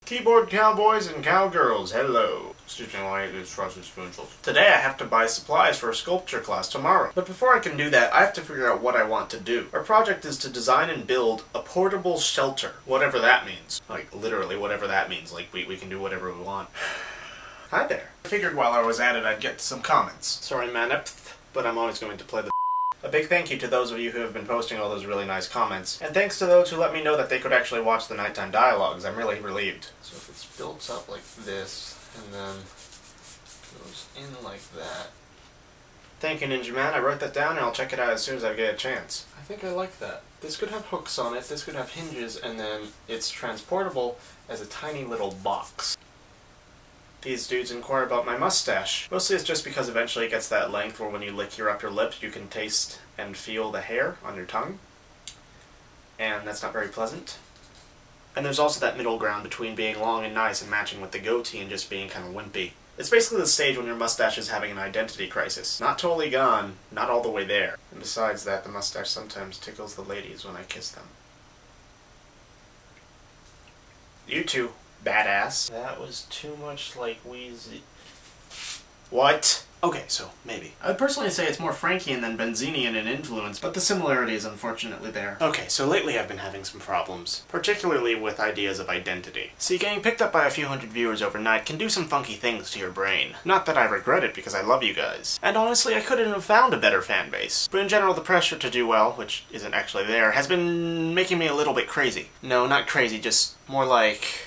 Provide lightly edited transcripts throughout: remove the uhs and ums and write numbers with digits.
Keyboard cowboys and cowgirls, hello. Excuse me while I eat these frosted spoonfuls. Today I have to buy supplies for a sculpture class tomorrow. But before I can do that, I have to figure out what I want to do. Our project is to design and build a portable shelter. Whatever that means. Like, literally whatever that means. Like, we can do whatever we want. Hi there. I figured while I was at it I'd get some comments. Sorry man, but I'm always going to play the A big thank you to those of you who have been posting all those really nice comments, and thanks to those who let me know that they could actually watch the nighttime dialogues. I'm really relieved. So if it's built up like this, and then goes in like that. Thank you, Ninja Man. I wrote that down and I'll check it out as soon as I get a chance. I think I like that. This could have hooks on it, this could have hinges, and then it's transportable as a tiny little box. These dudes inquire about my mustache. Mostly it's just because eventually it gets that length where when you lick your upper lip you can taste and feel the hair on your tongue. And that's not very pleasant. And there's also that middle ground between being long and nice and matching with the goatee and just being kind of wimpy. It's basically the stage when your mustache is having an identity crisis. Not totally gone, not all the way there. And besides that, the mustache sometimes tickles the ladies when I kiss them. You two. Badass. That was too much like Wheezy. What? Okay, so maybe. I would personally say it's more Frankian than Benzinian in influence, but the similarity is unfortunately there. Okay, so lately I've been having some problems, particularly with ideas of identity. See, getting picked up by a few hundred viewers overnight can do some funky things to your brain. Not that I regret it, because I love you guys. And honestly, I couldn't have found a better fan base. But in general, the pressure to do well, which isn't actually there, has been making me a little bit crazy. No, not crazy, just more like...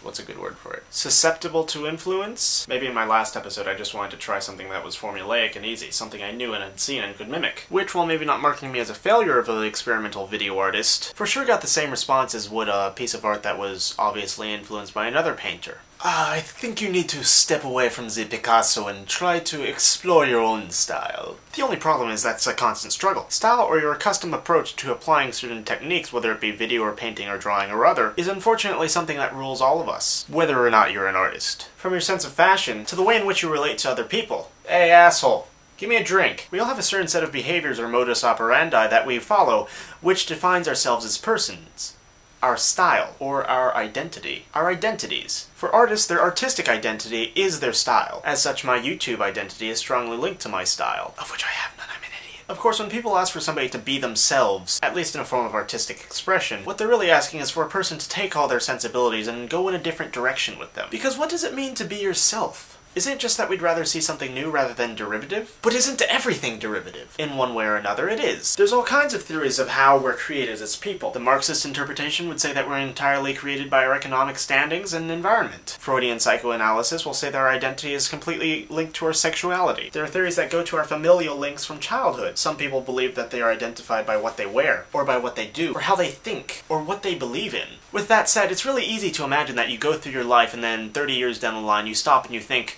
What's a good word for it? Susceptible to influence? Maybe in my last episode I just wanted to try something that was formulaic and easy, something I knew and had seen and could mimic. Which, while maybe not marking me as a failure of an experimental video artist, for sure got the same response as would a piece of art that was obviously influenced by another painter. I think you need to step away from the Picasso and try to explore your own style. The only problem is that's a constant struggle. Style, or your accustomed approach to applying certain techniques, whether it be video or painting or drawing or other, is unfortunately something that rules all of us, whether or not you're an artist. From your sense of fashion, to the way in which you relate to other people. Hey, asshole. Give me a drink. We all have a certain set of behaviors or modus operandi that we follow, which defines ourselves as persons. Our style, or our identity. Our identities. For artists, their artistic identity is their style. As such, my YouTube identity is strongly linked to my style, of which I have none. I'm an idiot. Of course, when people ask for somebody to be themselves, at least in a form of artistic expression, what they're really asking is for a person to take all their sensibilities and go in a different direction with them. Because what does it mean to be yourself? Isn't it just that we'd rather see something new rather than derivative? But isn't everything derivative? In one way or another, it is. There's all kinds of theories of how we're created as people. The Marxist interpretation would say that we're entirely created by our economic standings and environment. Freudian psychoanalysis will say that our identity is completely linked to our sexuality. There are theories that go to our familial links from childhood. Some people believe that they are identified by what they wear, or by what they do, or how they think, or what they believe in. With that said, it's really easy to imagine that you go through your life and then 30 years down the line you stop and you think,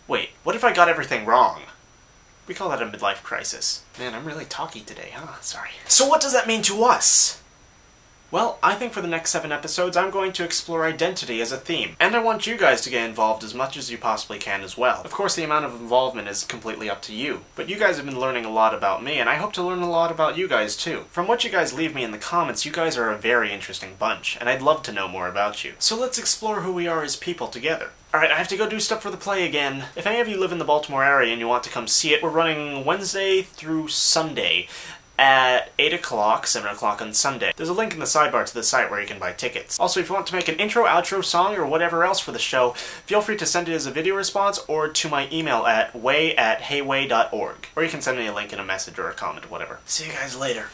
wait, what if I got everything wrong? We call that a midlife crisis. Man, I'm really talky today, huh? Sorry. So what does that mean to us? Well, I think for the next 7 episodes I'm going to explore identity as a theme. And I want you guys to get involved as much as you possibly can as well. Of course, the amount of involvement is completely up to you. But you guys have been learning a lot about me, and I hope to learn a lot about you guys too. From what you guys leave me in the comments, you guys are a very interesting bunch, and I'd love to know more about you. So let's explore who we are as people together. Alright, I have to go do stuff for the play again. If any of you live in the Baltimore area and you want to come see it, we're running Wednesday through Sunday at 8 o'clock, 7 o'clock on Sunday. There's a link in the sidebar to the site where you can buy tickets. Also, if you want to make an intro, outro song, or whatever else for the show, feel free to send it as a video response or to my email at way@heyway.org. Or you can send me a link in a message or a comment, whatever. See you guys later.